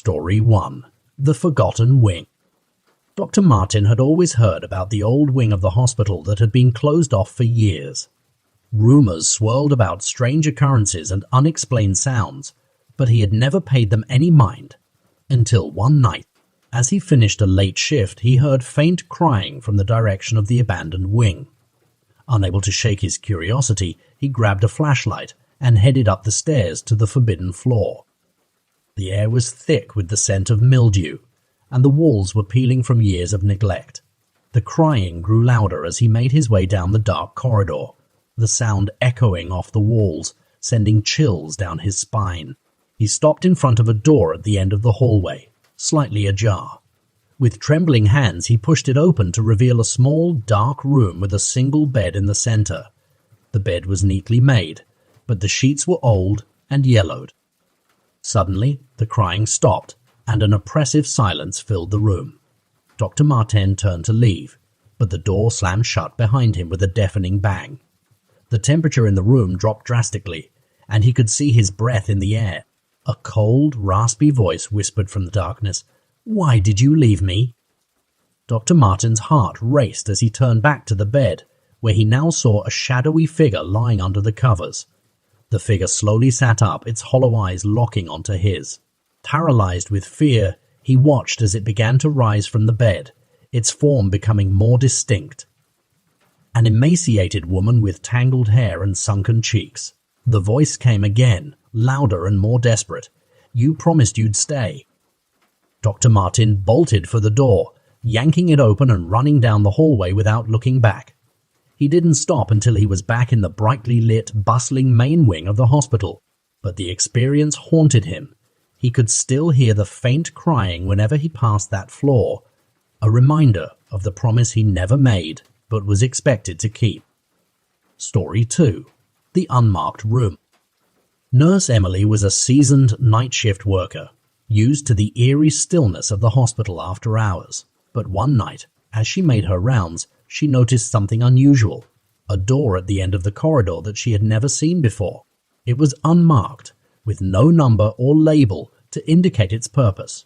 Story 1. The Forgotten Wing. Dr. Martin had always heard about the old wing of the hospital that had been closed off for years. Rumours swirled about strange occurrences and unexplained sounds, but he had never paid them any mind. Until one night, as he finished a late shift, he heard faint crying from the direction of the abandoned wing. Unable to shake his curiosity, he grabbed a flashlight and headed up the stairs to the forbidden floor. The air was thick with the scent of mildew, and the walls were peeling from years of neglect. The crying grew louder as he made his way down the dark corridor, the sound echoing off the walls, sending chills down his spine. He stopped in front of a door at the end of the hallway, slightly ajar. With trembling hands, he pushed it open to reveal a small, dark room with a single bed in the center. The bed was neatly made, but the sheets were old and yellowed. Suddenly, the crying stopped, and an oppressive silence filled the room. Dr. Martin turned to leave, but the door slammed shut behind him with a deafening bang. The temperature in the room dropped drastically, and he could see his breath in the air. A cold, raspy voice whispered from the darkness, "Why did you leave me?" Dr. Martin's heart raced as he turned back to the bed, where he now saw a shadowy figure lying under the covers. The figure slowly sat up, its hollow eyes locking onto his. Paralyzed with fear, he watched as it began to rise from the bed, its form becoming more distinct. An emaciated woman with tangled hair and sunken cheeks. The voice came again, louder and more desperate. "You promised you'd stay." Dr. Martin bolted for the door, yanking it open and running down the hallway without looking back. He didn't stop until he was back in the brightly lit, bustling main wing of the hospital, but the experience haunted him. He could still hear the faint crying whenever he passed that floor, a reminder of the promise he never made but was expected to keep. Story 2. The Unmarked Room. Nurse Emily was a seasoned night shift worker, used to the eerie stillness of the hospital after hours. But one night, as she made her rounds, she noticed something unusual, a door at the end of the corridor that she had never seen before. It was unmarked, with no number or label to indicate its purpose.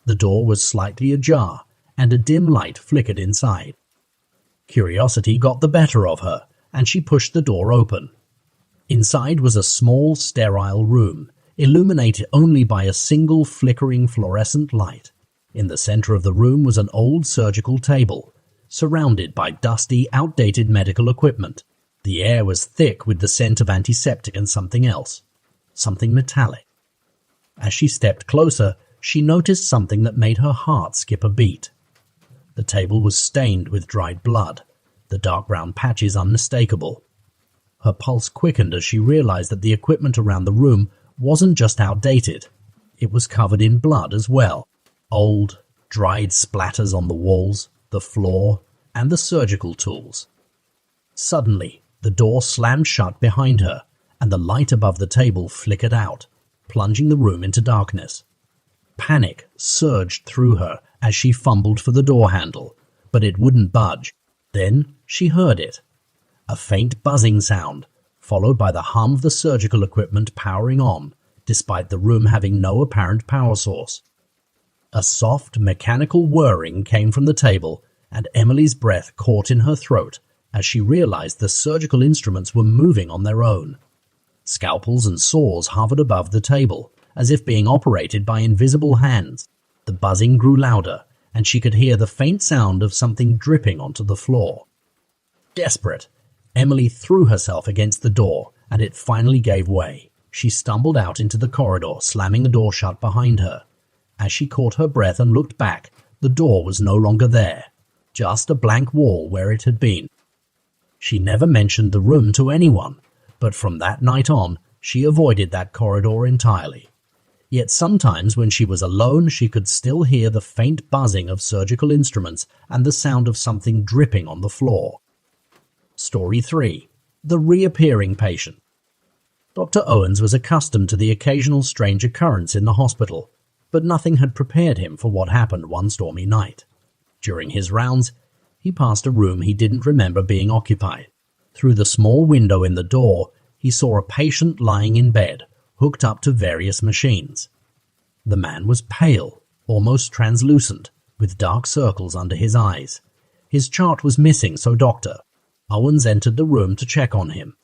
The door was slightly ajar, and a dim light flickered inside. Curiosity got the better of her, and she pushed the door open. Inside was a small, sterile room, illuminated only by a single flickering fluorescent light. In the center of the room was an old surgical table, surrounded by dusty, outdated medical equipment. The air was thick with the scent of antiseptic and something else, something metallic. As she stepped closer, she noticed something that made her heart skip a beat. The table was stained with dried blood, the dark brown patches unmistakable. Her pulse quickened as she realized that the equipment around the room wasn't just outdated, it was covered in blood as well. Old, dried splatters on the walls, the floor, and the surgical tools. Suddenly, the door slammed shut behind her, and the light above the table flickered out, plunging the room into darkness. Panic surged through her as she fumbled for the door handle, but it wouldn't budge. Then she heard it. A faint buzzing sound, followed by the hum of the surgical equipment powering on, despite the room having no apparent power source. A soft, mechanical whirring came from the table, and Emily's breath caught in her throat as she realized the surgical instruments were moving on their own. Scalpels and saws hovered above the table, as if being operated by invisible hands. The buzzing grew louder, and she could hear the faint sound of something dripping onto the floor. Desperate, Emily threw herself against the door, and it finally gave way. She stumbled out into the corridor, slamming the door shut behind her. As she caught her breath and looked back, the door was no longer there, just a blank wall where it had been. She never mentioned the room to anyone, but from that night on, she avoided that corridor entirely. Yet sometimes when she was alone, she could still hear the faint buzzing of surgical instruments and the sound of something dripping on the floor. Story 3. The Reappearing Patient. Dr. Owens was accustomed to the occasional strange occurrence in the hospital, but nothing had prepared him for what happened one stormy night. During his rounds, he passed a room he didn't remember being occupied. Through the small window in the door, he saw a patient lying in bed, hooked up to various machines. The man was pale, almost translucent, with dark circles under his eyes. His chart was missing, so Dr. Owens entered the room to check on him.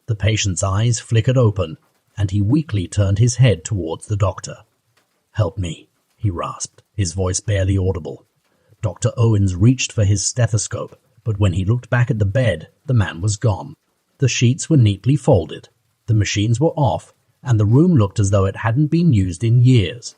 The patient's eyes flickered open, and he weakly turned his head towards the doctor. "Help me," he rasped, his voice barely audible. Dr. Owens reached for his stethoscope, but when he looked back at the bed, the man was gone. The sheets were neatly folded, the machines were off, and the room looked as though it hadn't been used in years.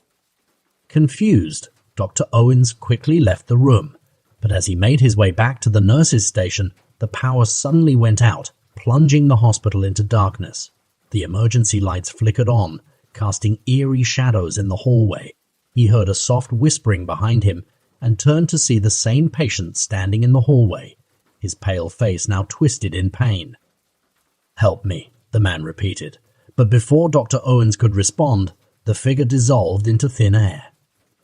Confused, Dr. Owens quickly left the room, but as he made his way back to the nurse's station, the power suddenly went out, plunging the hospital into darkness. The emergency lights flickered on, casting eerie shadows in the hallway. He heard a soft whispering behind him and turned to see the same patient standing in the hallway, his pale face now twisted in pain. "Help me," the man repeated, but before Dr. Owens could respond, the figure dissolved into thin air.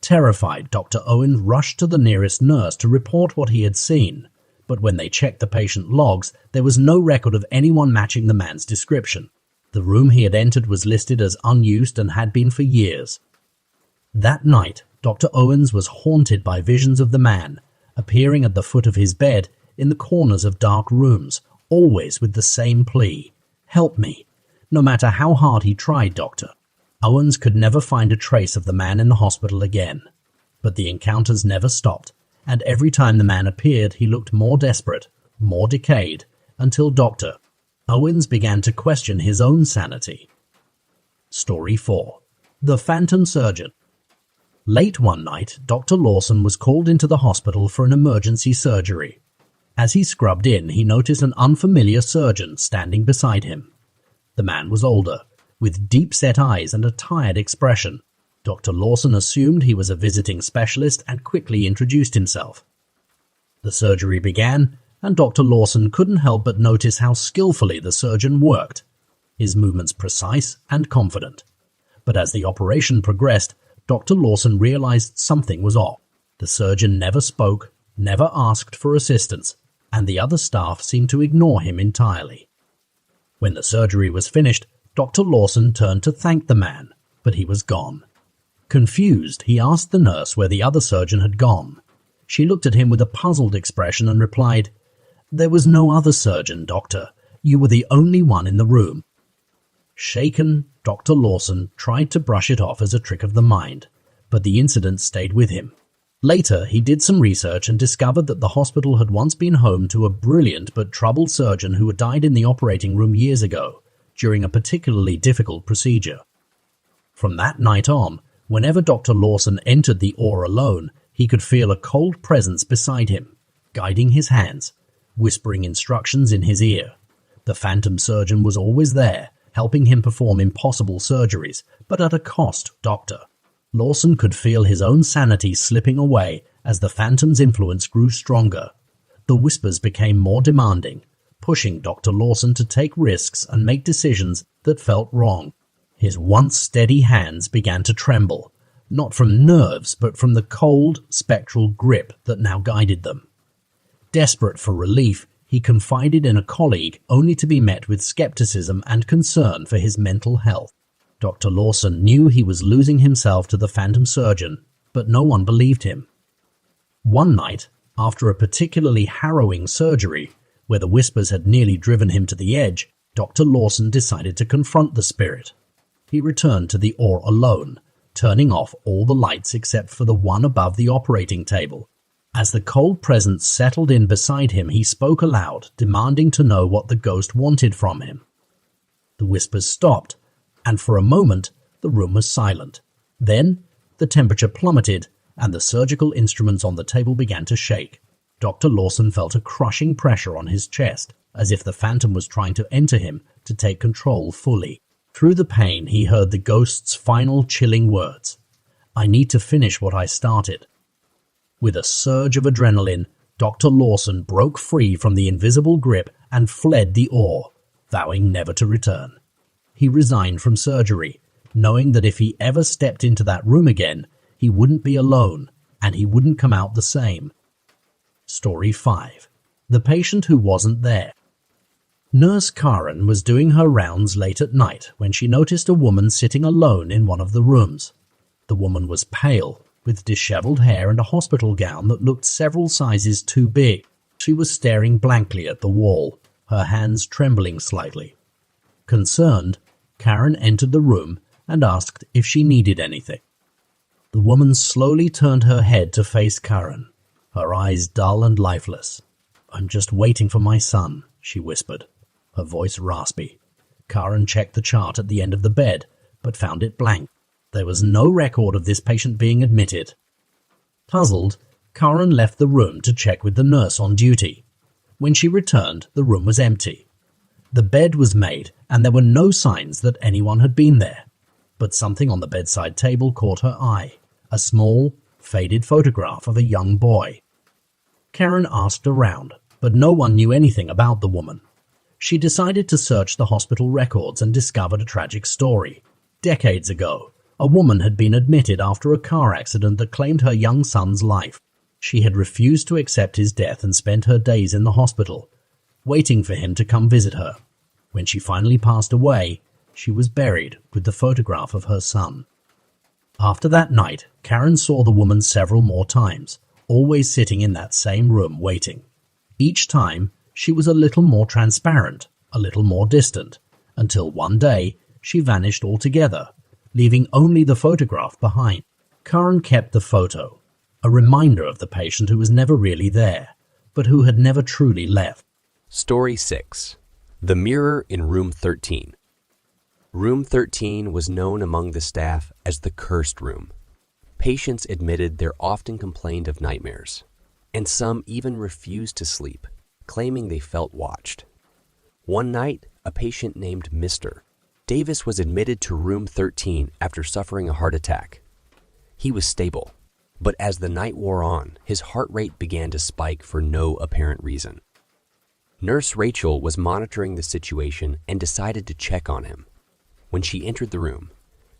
Terrified, Dr. Owens rushed to the nearest nurse to report what he had seen, but when they checked the patient logs, there was no record of anyone matching the man's description. The room he had entered was listed as unused and had been for years. That night, Dr. Owens was haunted by visions of the man, appearing at the foot of his bed in the corners of dark rooms, always with the same plea: "Help me." No matter how hard he tried, Dr. Owens could never find a trace of the man in the hospital again. But the encounters never stopped, and every time the man appeared, he looked more desperate, more decayed, until Dr. Owens began to question his own sanity. Story 4. The Phantom Surgeon. Late one night, Dr. Lawson was called into the hospital for an emergency surgery. As he scrubbed in, he noticed an unfamiliar surgeon standing beside him. The man was older, with deep-set eyes and a tired expression. Dr. Lawson assumed he was a visiting specialist and quickly introduced himself. The surgery began, and Dr. Lawson couldn't help but notice how skillfully the surgeon worked, his movements precise and confident. But as the operation progressed, Dr. Lawson realized something was off. The surgeon never spoke, never asked for assistance, and the other staff seemed to ignore him entirely. When the surgery was finished, Dr. Lawson turned to thank the man, but he was gone. Confused, he asked the nurse where the other surgeon had gone. She looked at him with a puzzled expression and replied, "There was no other surgeon, doctor. You were the only one in the room." Shaken, Dr. Lawson tried to brush it off as a trick of the mind, but the incident stayed with him. Later, he did some research and discovered that the hospital had once been home to a brilliant but troubled surgeon who had died in the operating room years ago, during a particularly difficult procedure. From that night on, whenever Dr. Lawson entered the OR alone, he could feel a cold presence beside him, guiding his hands, whispering instructions in his ear. The phantom surgeon was always there, helping him perform impossible surgeries, but at a cost, Dr. Lawson could feel his own sanity slipping away as the phantom's influence grew stronger. The whispers became more demanding, pushing Dr. Lawson to take risks and make decisions that felt wrong. His once steady hands began to tremble, not from nerves but from the cold, spectral grip that now guided them. Desperate for relief, he confided in a colleague only to be met with skepticism and concern for his mental health. Dr. Lawson knew he was losing himself to the phantom surgeon, but no one believed him. One night, after a particularly harrowing surgery, where the whispers had nearly driven him to the edge, Dr. Lawson decided to confront the spirit. He returned to the OR alone, turning off all the lights except for the one above the operating table. As the cold presence settled in beside him, he spoke aloud, demanding to know what the ghost wanted from him. The whispers stopped, and for a moment, the room was silent. Then, the temperature plummeted, and the surgical instruments on the table began to shake. Dr. Lawson felt a crushing pressure on his chest, as if the phantom was trying to enter him to take control fully. Through the pain, he heard the ghost's final chilling words, "I need to finish what I started." With a surge of adrenaline, Dr. Lawson broke free from the invisible grip and fled the OR, vowing never to return. He resigned from surgery, knowing that if he ever stepped into that room again, he wouldn't be alone, and he wouldn't come out the same. Story 5. The Patient Who Wasn't There. Nurse Karen was doing her rounds late at night when she noticed a woman sitting alone in one of the rooms. The woman was pale, with disheveled hair and a hospital gown that looked several sizes too big. She was staring blankly at the wall, her hands trembling slightly. Concerned, Karen entered the room and asked if she needed anything. The woman slowly turned her head to face Karen, her eyes dull and lifeless. "I'm just waiting for my son," she whispered, her voice raspy. Karen checked the chart at the end of the bed, but found it blank. There was no record of this patient being admitted. Puzzled, Karen left the room to check with the nurse on duty. When she returned, the room was empty. The bed was made, and there were no signs that anyone had been there. But something on the bedside table caught her eye, a small, faded photograph of a young boy. Karen asked around, but no one knew anything about the woman. She decided to search the hospital records and discovered a tragic story. Decades ago, a woman had been admitted after a car accident that claimed her young son's life. She had refused to accept his death and spent her days in the hospital, waiting for him to come visit her. When she finally passed away, she was buried with the photograph of her son. After that night, Karen saw the woman several more times, always sitting in that same room waiting. Each time, she was a little more transparent, a little more distant, until one day she vanished altogether, leaving only the photograph behind. Karen kept the photo, a reminder of the patient who was never really there, but who had never truly left. Story 6. The Mirror in Room 13. Room 13 was known among the staff as the cursed room. Patients admitted they often complained of nightmares, and some even refused to sleep, claiming they felt watched. One night, a patient named Mr. Davis was admitted to room 13 after suffering a heart attack. He was stable, but as the night wore on, his heart rate began to spike for no apparent reason. Nurse Rachel was monitoring the situation and decided to check on him. When she entered the room,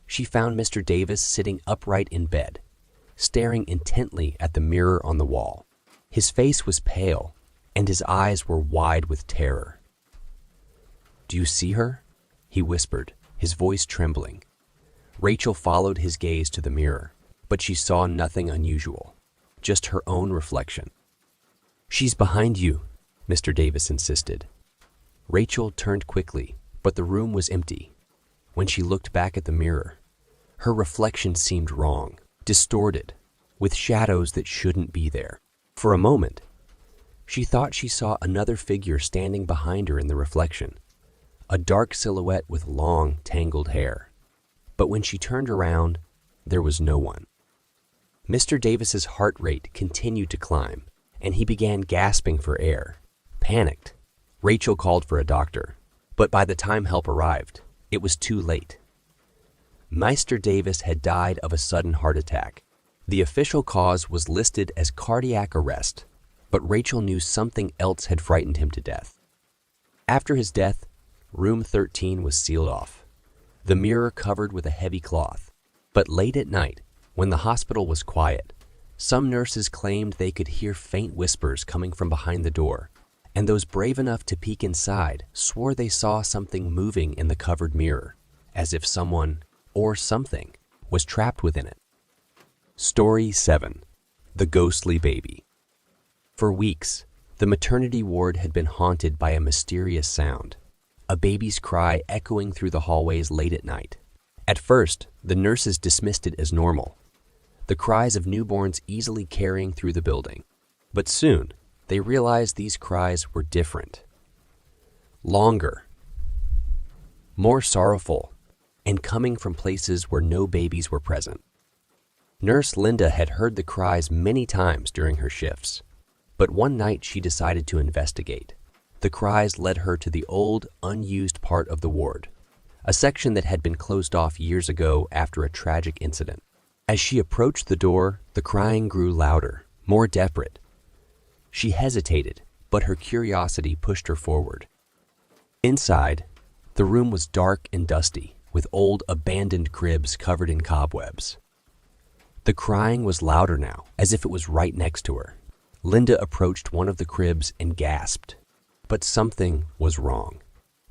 she found Mr. Davis sitting upright in bed, staring intently at the mirror on the wall. His face was pale, and his eyes were wide with terror. "Do you see her?" he whispered, his voice trembling. Rachel followed his gaze to the mirror, but she saw nothing unusual, just her own reflection. "She's behind you," Mr. Davis insisted. Rachel turned quickly, but the room was empty. When she looked back at the mirror, her reflection seemed wrong, distorted, with shadows that shouldn't be there. For a moment, she thought she saw another figure standing behind her in the reflection, a dark silhouette with long, tangled hair. But when she turned around, there was no one. Mr. Davis's heart rate continued to climb, and he began gasping for air. Panicked, Rachel called for a doctor, but by the time help arrived, it was too late. Mr. Davis had died of a sudden heart attack. The official cause was listed as cardiac arrest, but Rachel knew something else had frightened him to death. After his death, room 13 was sealed off, the mirror covered with a heavy cloth. But late at night, when the hospital was quiet, some nurses claimed they could hear faint whispers coming from behind the door, and those brave enough to peek inside swore they saw something moving in the covered mirror, as if someone, or something, was trapped within it. Story 7. The Ghostly Baby. For weeks, the maternity ward had been haunted by a mysterious sound, a baby's cry echoing through the hallways late at night. At first, the nurses dismissed it as normal, the cries of newborns easily carrying through the building. But soon, they realized these cries were different. Longer, more sorrowful, and coming from places where no babies were present. Nurse Linda had heard the cries many times during her shifts, but one night she decided to investigate. The cries led her to the old, unused part of the ward, a section that had been closed off years ago after a tragic incident. As she approached the door, the crying grew louder, more desperate. She hesitated, but her curiosity pushed her forward. Inside, the room was dark and dusty, with old, abandoned cribs covered in cobwebs. The crying was louder now, as if it was right next to her. Linda approached one of the cribs and gasped. But something was wrong.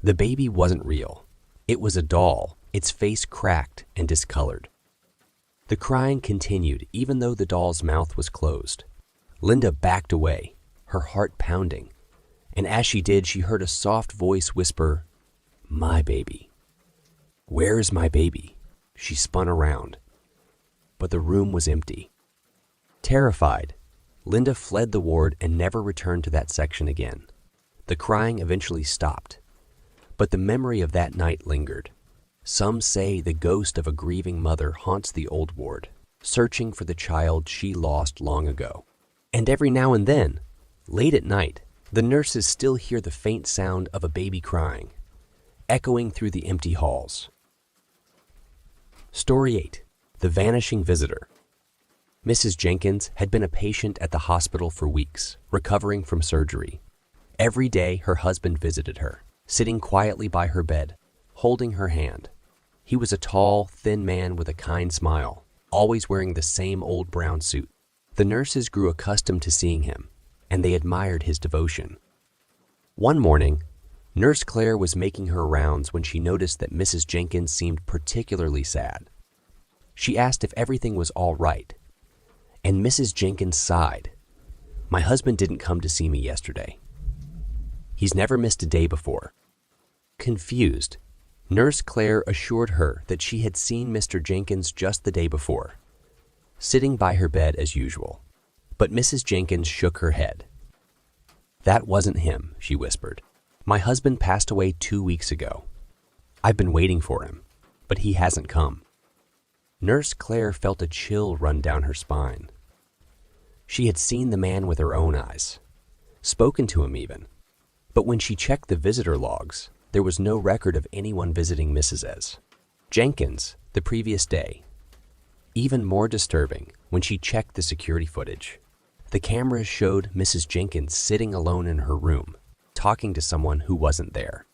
The baby wasn't real. It was a doll, its face cracked and discolored. The crying continued even though the doll's mouth was closed. Linda backed away, her heart pounding, and as she did, she heard a soft voice whisper, "My baby. Where is my baby?" She spun around, but the room was empty. Terrified, Linda fled the ward and never returned to that section again. The crying eventually stopped, but the memory of that night lingered. Some say the ghost of a grieving mother haunts the old ward, searching for the child she lost long ago. And every now and then, late at night, the nurses still hear the faint sound of a baby crying, echoing through the empty halls. Story 8. The Vanishing Visitor. Mrs. Jenkins had been a patient at the hospital for weeks, recovering from surgery. Every day, her husband visited her, sitting quietly by her bed, holding her hand. He was a tall, thin man with a kind smile, always wearing the same old brown suit. The nurses grew accustomed to seeing him, and they admired his devotion. One morning, Nurse Claire was making her rounds when she noticed that Mrs. Jenkins seemed particularly sad. She asked if everything was all right, and Mrs. Jenkins sighed. "My husband didn't come to see me yesterday. He's never missed a day before." Confused, Nurse Claire assured her that she had seen Mr. Jenkins just the day before, sitting by her bed as usual. But Mrs. Jenkins shook her head. "That wasn't him," she whispered. "My husband passed away 2 weeks ago. I've been waiting for him, but he hasn't come." Nurse Claire felt a chill run down her spine. She had seen the man with her own eyes, spoken to him even, but when she checked the visitor logs, there was no record of anyone visiting Mrs. Jenkins the previous day. Even more disturbing, when she checked the security footage, the cameras showed Mrs. Jenkins sitting alone in her room, talking to someone who wasn't there.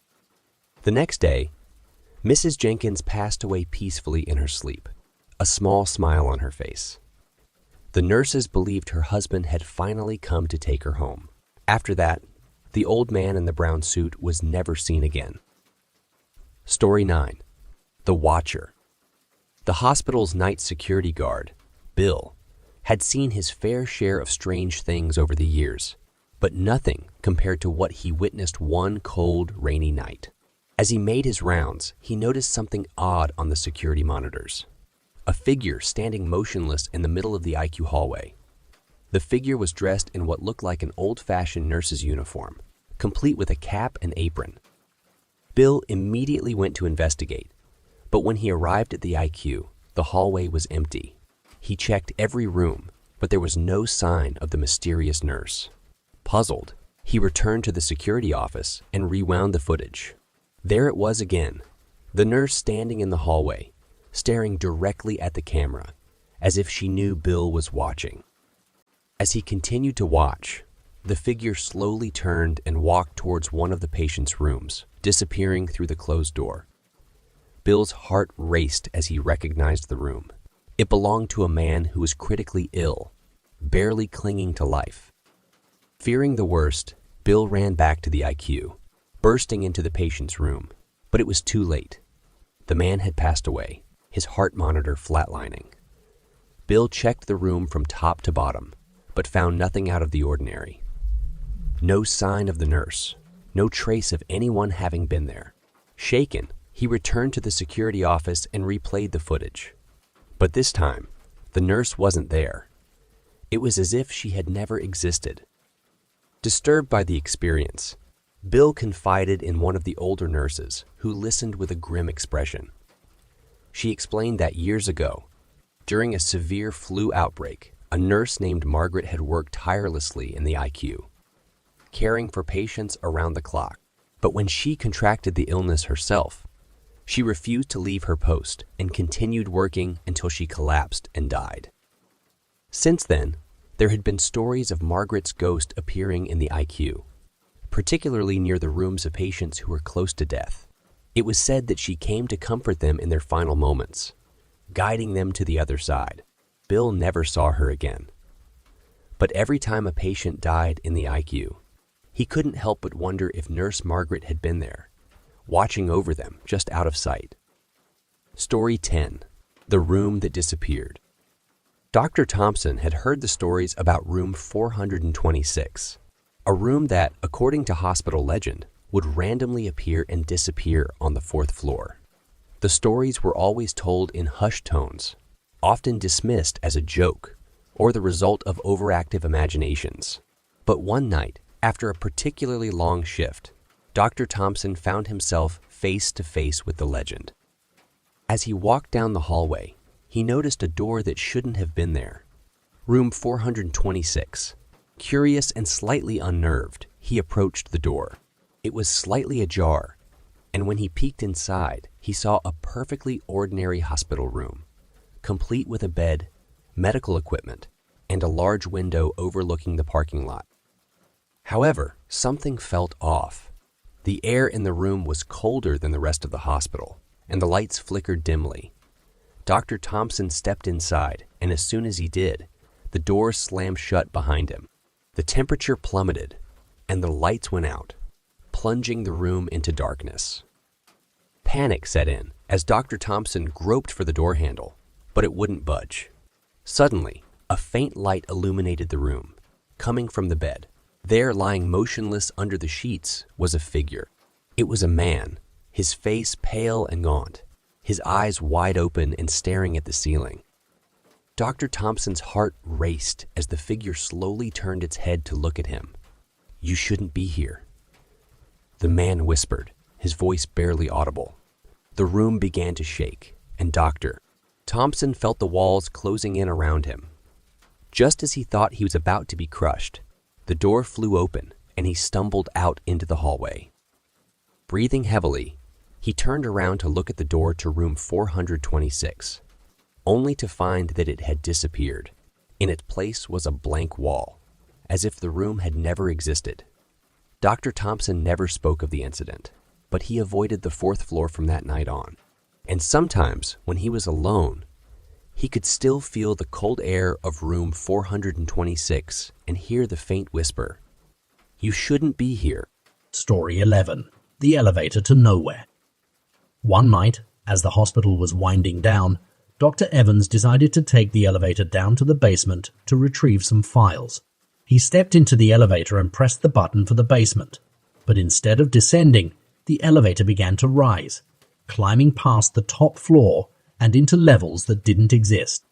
The next day, Mrs. Jenkins passed away peacefully in her sleep, a small smile on her face. The nurses believed her husband had finally come to take her home. After that, the old man in the brown suit was never seen again. Story 9. The Watcher. The hospital's night security guard, Bill, had seen his fair share of strange things over the years, but nothing compared to what he witnessed one cold, rainy night. As he made his rounds, he noticed something odd on the security monitors. A figure standing motionless in the middle of the IQ hallway. The figure was dressed in what looked like an old-fashioned nurse's uniform, complete with a cap and apron. Bill immediately went to investigate, but when he arrived at the IQ, the hallway was empty. He checked every room, but there was no sign of the mysterious nurse. Puzzled, he returned to the security office and rewound the footage. There it was again, the nurse standing in the hallway, staring directly at the camera, as if she knew Bill was watching. As he continued to watch, the figure slowly turned and walked towards one of the patient's rooms, disappearing through the closed door. Bill's heart raced as he recognized the room. It belonged to a man who was critically ill, barely clinging to life. Fearing the worst, Bill ran back to the IQ, bursting into the patient's room, but it was too late. The man had passed away, his heart monitor flatlining. Bill checked the room from top to bottom, but found nothing out of the ordinary. No sign of the nurse, no trace of anyone having been there. Shaken, he returned to the security office and replayed the footage. But this time, the nurse wasn't there. It was as if she had never existed. Disturbed by the experience, Bill confided in one of the older nurses, who listened with a grim expression. She explained that years ago, during a severe flu outbreak, a nurse named Margaret had worked tirelessly in the IQ, caring for patients around the clock. But when she contracted the illness herself, she refused to leave her post and continued working until she collapsed and died. Since then, there had been stories of Margaret's ghost appearing in the IQ, particularly near the rooms of patients who were close to death. It was said that she came to comfort them in their final moments, guiding them to the other side. Bill never saw her again. But every time a patient died in the IQ, he couldn't help but wonder if Nurse Margaret had been there, watching over them just out of sight. Story 10. The room that disappeared. Dr. Thompson had heard the stories about room 426, a room that, according to hospital legend, would randomly appear and disappear on the 4th floor. The stories were always told in hushed tones, often dismissed as a joke or the result of overactive imaginations. But one night, after a particularly long shift, Dr. Thompson found himself face to face with the legend. As he walked down the hallway, he noticed a door that shouldn't have been there. Room 426. Curious and slightly unnerved, he approached the door. It was slightly ajar, and when he peeked inside, he saw a perfectly ordinary hospital room, complete with a bed, medical equipment, and a large window overlooking the parking lot. However, something felt off. The air in the room was colder than the rest of the hospital, and the lights flickered dimly. Dr. Thompson stepped inside, and as soon as he did, the door slammed shut behind him. The temperature plummeted, and the lights went out, plunging the room into darkness. Panic set in as Dr. Thompson groped for the door handle, but it wouldn't budge. Suddenly, a faint light illuminated the room, coming from the bed. There, lying motionless under the sheets, was a figure. It was a man, his face pale and gaunt, his eyes wide open and staring at the ceiling. Dr. Thompson's heart raced as the figure slowly turned its head to look at him. "You shouldn't be here," the man whispered, his voice barely audible. The room began to shake, and Dr. Thompson felt the walls closing in around him. Just as he thought he was about to be crushed, the door flew open and he stumbled out into the hallway. Breathing heavily, he turned around to look at the door to room 426, only to find that it had disappeared. In its place was a blank wall, as if the room had never existed. Dr. Thompson never spoke of the incident, but he avoided the 4th floor from that night on. And sometimes, when he was alone, he could still feel the cold air of room 426 and hear the faint whisper, "You shouldn't be here." Story 11. The Elevator to Nowhere. One night, as the hospital was winding down, Dr. Evans decided to take the elevator down to the basement to retrieve some files. He stepped into the elevator and pressed the button for the basement, but instead of descending, the elevator began to rise, climbing past the top floor and into levels that didn't exist.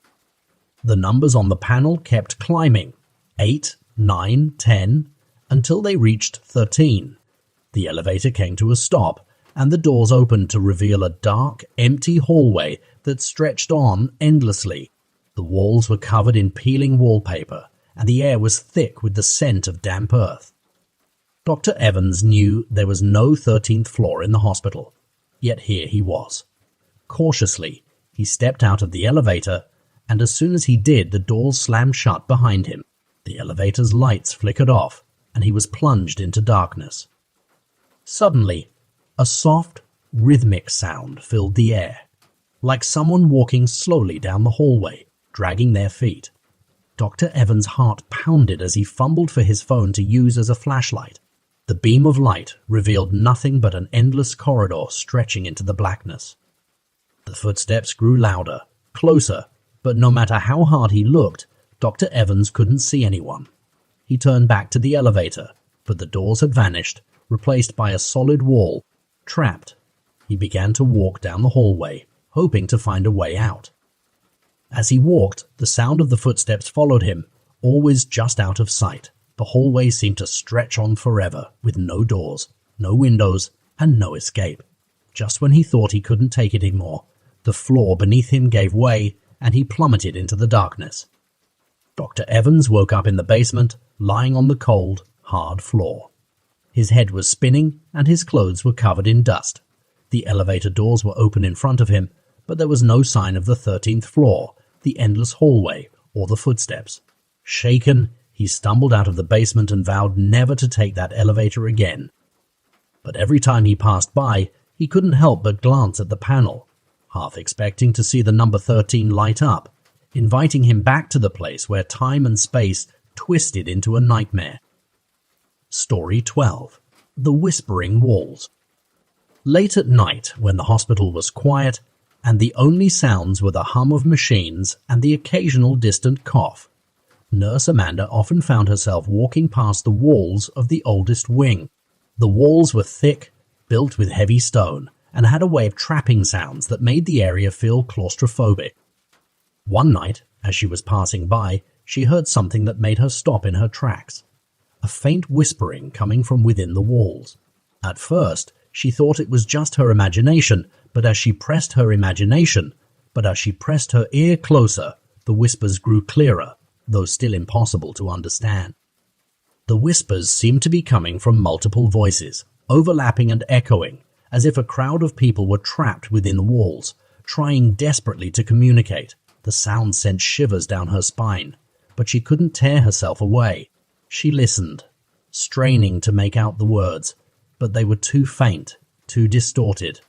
The numbers on the panel kept climbing, 8, 9, 10, until they reached 13. The elevator came to a stop, and the doors opened to reveal a dark, empty hallway that stretched on endlessly. The walls were covered in peeling wallpaper, and the air was thick with the scent of damp earth. Dr. Evans knew there was no 13th floor in the hospital, yet here he was. Cautiously, he stepped out of the elevator, and as soon as he did, the doors slammed shut behind him. The elevator's lights flickered off, and he was plunged into darkness. Suddenly, a soft, rhythmic sound filled the air, like someone walking slowly down the hallway, dragging their feet. Dr. Evans' heart pounded as he fumbled for his phone to use as a flashlight. The beam of light revealed nothing but an endless corridor stretching into the blackness. The footsteps grew louder, closer, but no matter how hard he looked, Dr. Evans couldn't see anyone. He turned back to the elevator, but the doors had vanished, replaced by a solid wall. Trapped, he began to walk down the hallway, hoping to find a way out. As he walked, the sound of the footsteps followed him, always just out of sight. The hallway seemed to stretch on forever, with no doors, no windows, and no escape. Just when he thought he couldn't take it anymore, the floor beneath him gave way, and he plummeted into the darkness. Dr. Evans woke up in the basement, lying on the cold, hard floor. His head was spinning, and his clothes were covered in dust. The elevator doors were open in front of him, but there was no sign of the 13th floor, the endless hallway, or the footsteps. Shaken, he stumbled out of the basement and vowed never to take that elevator again. But every time he passed by, he couldn't help but glance at the panel, half expecting to see the number 13 light up, inviting him back to the place where time and space twisted into a nightmare. Story 12. The Whispering Walls. Late at night, when the hospital was quiet, and the only sounds were the hum of machines and the occasional distant cough. Nurse Amanda often found herself walking past the walls of the oldest wing. The walls were thick, built with heavy stone, and had a way of trapping sounds that made the area feel claustrophobic. One night, as she was passing by, she heard something that made her stop in her tracks. A faint whispering coming from within the walls. At first, she thought it was just her imagination, but as she pressed her ear closer, the whispers grew clearer, though still impossible to understand. The whispers seemed to be coming from multiple voices, overlapping and echoing, as if a crowd of people were trapped within the walls, trying desperately to communicate. The sound sent shivers down her spine, but she couldn't tear herself away. She listened, straining to make out the words, but they were too faint, too distorted.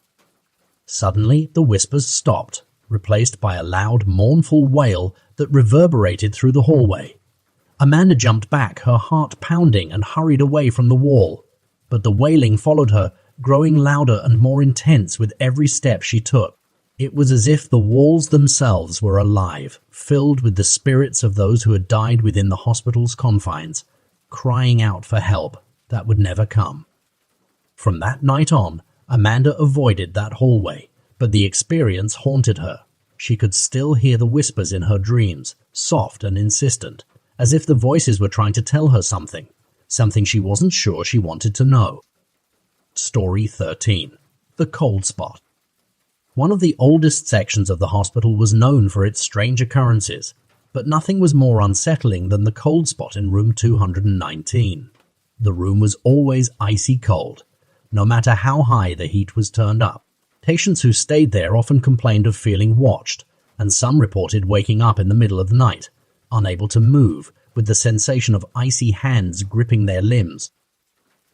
Suddenly, the whispers stopped, replaced by a loud, mournful wail that reverberated through the hallway. Amanda jumped back, her heart pounding, and hurried away from the wall. But the wailing followed her, growing louder and more intense with every step she took. It was as if the walls themselves were alive, filled with the spirits of those who had died within the hospital's confines, crying out for help that would never come. From that night on, Amanda avoided that hallway, but the experience haunted her. She could still hear the whispers in her dreams, soft and insistent, as if the voices were trying to tell her something she wasn't sure she wanted to know. Story 13. The Cold Spot. One of the oldest sections of the hospital was known for its strange occurrences, but nothing was more unsettling than the cold spot in room 219. The room was always icy cold, no matter how high the heat was turned up. Patients who stayed there often complained of feeling watched, and some reported waking up in the middle of the night, unable to move, with the sensation of icy hands gripping their limbs.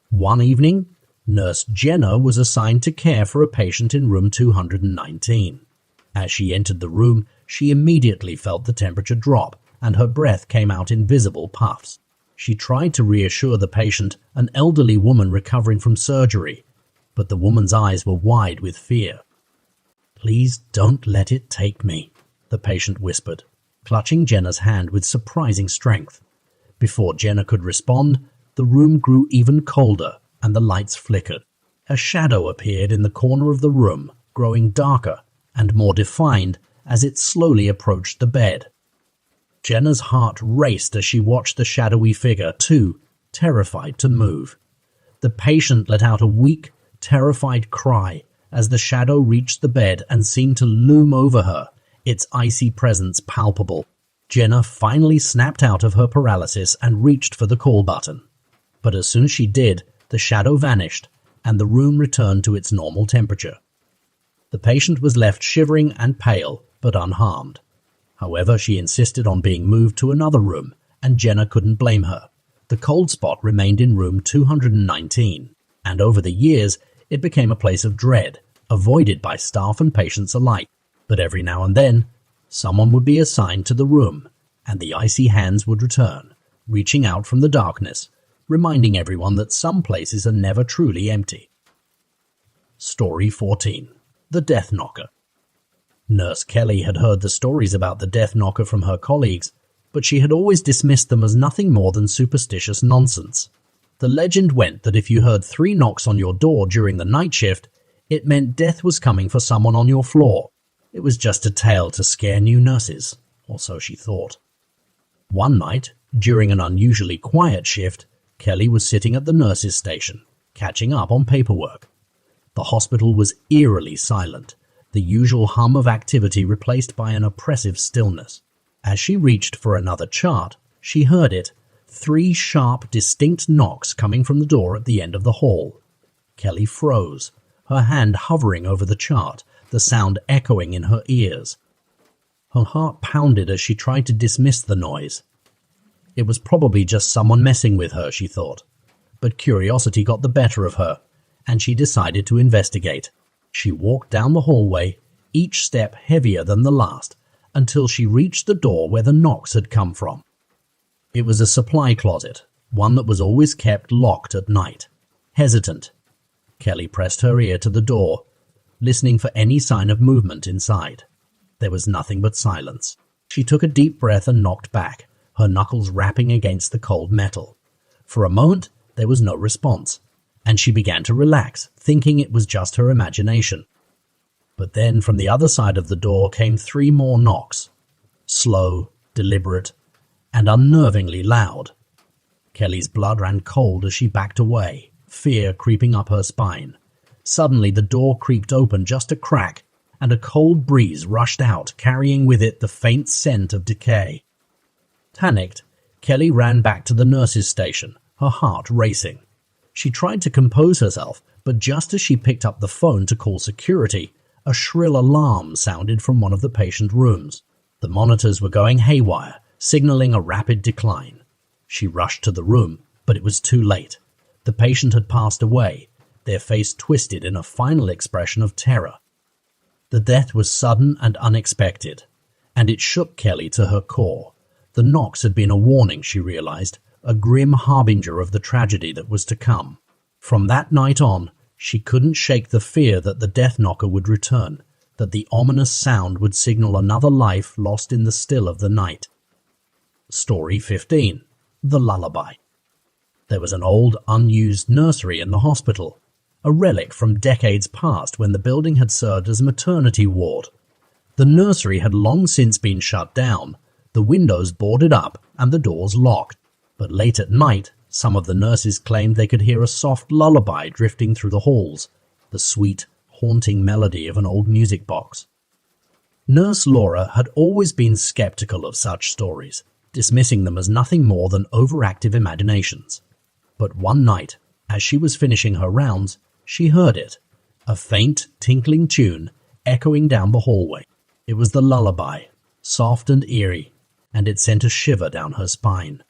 One evening, Nurse Jenna was assigned to care for a patient in room 219. As she entered the room, she immediately felt the temperature drop, and her breath came out in visible puffs. She tried to reassure the patient, an elderly woman recovering from surgery, but the woman's eyes were wide with fear. "Please don't let it take me," the patient whispered, clutching Jenna's hand with surprising strength. Before Jenna could respond, the room grew even colder, and the lights flickered. A shadow appeared in the corner of the room, growing darker and more defined as it slowly approached the bed. Jenna's heart raced as she watched the shadowy figure, too terrified to move. The patient let out a weak, terrified cry as the shadow reached the bed and seemed to loom over her, its icy presence palpable. Jenna finally snapped out of her paralysis and reached for the call button. But as soon as she did, the shadow vanished, and the room returned to its normal temperature. The patient was left shivering and pale, but unharmed. However, she insisted on being moved to another room, and Jenna couldn't blame her. The cold spot remained in room 219, and over the years, it became a place of dread, avoided by staff and patients alike. But every now and then, someone would be assigned to the room, and the icy hands would return, reaching out from the darkness, reminding everyone that some places are never truly empty. Story 14. The Death Knocker. Nurse Kelly had heard the stories about the Death Knocker from her colleagues, but she had always dismissed them as nothing more than superstitious nonsense. The legend went that if you heard 3 knocks on your door during the night shift, it meant death was coming for someone on your floor. It was just a tale to scare new nurses, or so she thought. One night, during an unusually quiet shift, Kelly was sitting at the nurses' station, catching up on paperwork. The hospital was eerily silent, the usual hum of activity replaced by an oppressive stillness. As she reached for another chart, she heard it, 3 sharp, distinct knocks coming from the door at the end of the hall. Kelly froze, her hand hovering over the chart, the sound echoing in her ears. Her heart pounded as she tried to dismiss the noise. It was probably just someone messing with her, she thought. But curiosity got the better of her, and she decided to investigate. She walked down the hallway, each step heavier than the last, until she reached the door where the knocks had come from. It was a supply closet, one that was always kept locked at night. Hesitant, Kelly pressed her ear to the door, listening for any sign of movement inside. There was nothing but silence. She took a deep breath and knocked back, her knuckles rapping against the cold metal. For a moment, there was no response, and she began to relax, thinking it was just her imagination. But then from the other side of the door came 3 more knocks, slow, deliberate, and unnervingly loud. Kelly's blood ran cold as she backed away, fear creeping up her spine. Suddenly the door creaked open just a crack, and a cold breeze rushed out, carrying with it the faint scent of decay. Panicked, Kelly ran back to the nurse's station, her heart racing. She tried to compose herself, but just as she picked up the phone to call security, a shrill alarm sounded from one of the patient rooms. The monitors were going haywire, signaling a rapid decline. She rushed to the room, but it was too late. The patient had passed away, their face twisted in a final expression of terror. The death was sudden and unexpected, and it shook Kelly to her core. The knocks had been a warning, she realized, a grim harbinger of the tragedy that was to come. From that night on, she couldn't shake the fear that the death knocker would return, that the ominous sound would signal another life lost in the still of the night. Story 15. The Lullaby. There was an old, unused nursery in the hospital, a relic from decades past when the building had served as a maternity ward. The nursery had long since been shut down, the windows boarded up and the doors locked. But late at night, some of the nurses claimed they could hear a soft lullaby drifting through the halls, the sweet, haunting melody of an old music box. Nurse Laura had always been skeptical of such stories, dismissing them as nothing more than overactive imaginations. But one night, as she was finishing her rounds, she heard it, a faint, tinkling tune echoing down the hallway. It was the lullaby, soft and eerie, and it sent a shiver down her spine.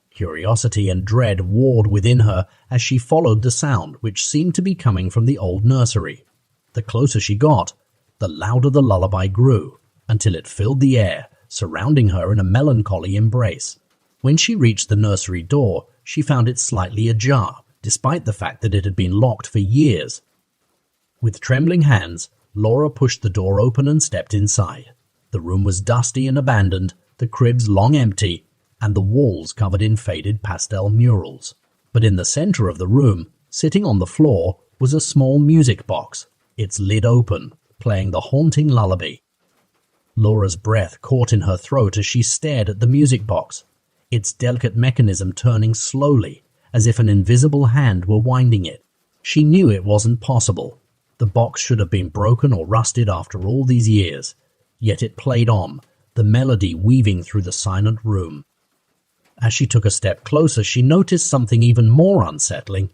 Curiosity and dread warred within her as she followed the sound, which seemed to be coming from the old nursery. The closer she got, the louder the lullaby grew, until it filled the air, surrounding her in a melancholy embrace. When she reached the nursery door, she found it slightly ajar, despite the fact that it had been locked for years. With trembling hands, Laura pushed the door open and stepped inside. The room was dusty and abandoned, the cribs long empty, and the walls covered in faded pastel murals. But in the center of the room, sitting on the floor, was a small music box, its lid open, playing the haunting lullaby. Laura's breath caught in her throat as she stared at the music box, its delicate mechanism turning slowly, as if an invisible hand were winding it. She knew it wasn't possible. The box should have been broken or rusted after all these years. Yet it played on, the melody weaving through the silent room. As she took a step closer, she noticed something even more unsettling.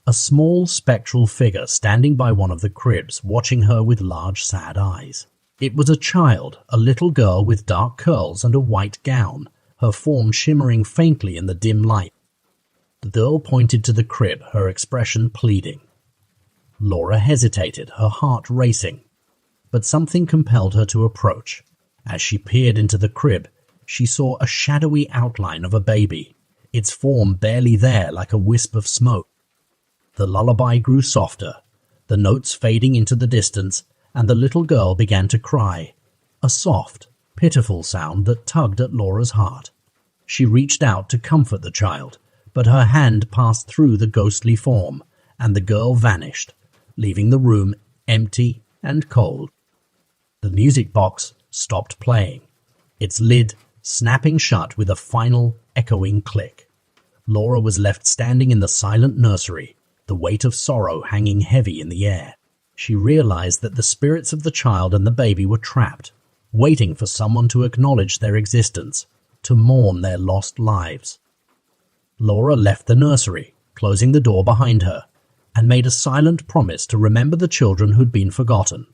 A small spectral figure standing by one of the cribs, watching her with large, sad eyes. It was a child, a little girl with dark curls and a white gown, her form shimmering faintly in the dim light. The girl pointed to the crib, her expression pleading. Laura hesitated, her heart racing. But something compelled her to approach. As she peered into the crib, she saw a shadowy outline of a baby, its form barely there like a wisp of smoke. The lullaby grew softer, the notes fading into the distance, and the little girl began to cry, a soft, pitiful sound that tugged at Laura's heart. She reached out to comfort the child, but her hand passed through the ghostly form, and the girl vanished, leaving the room empty and cold. The music box stopped playing, its lid snapping shut with a final, echoing click. Laura was left standing in the silent nursery, the weight of sorrow hanging heavy in the air. She realized that the spirits of the child and the baby were trapped, waiting for someone to acknowledge their existence, to mourn their lost lives. Laura left the nursery, closing the door behind her, and made a silent promise to remember the children who'd been forgotten.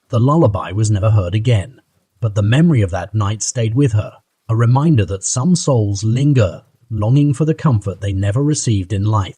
The lullaby was never heard again, but the memory of that night stayed with her, a reminder that some souls linger, longing for the comfort they never received in life.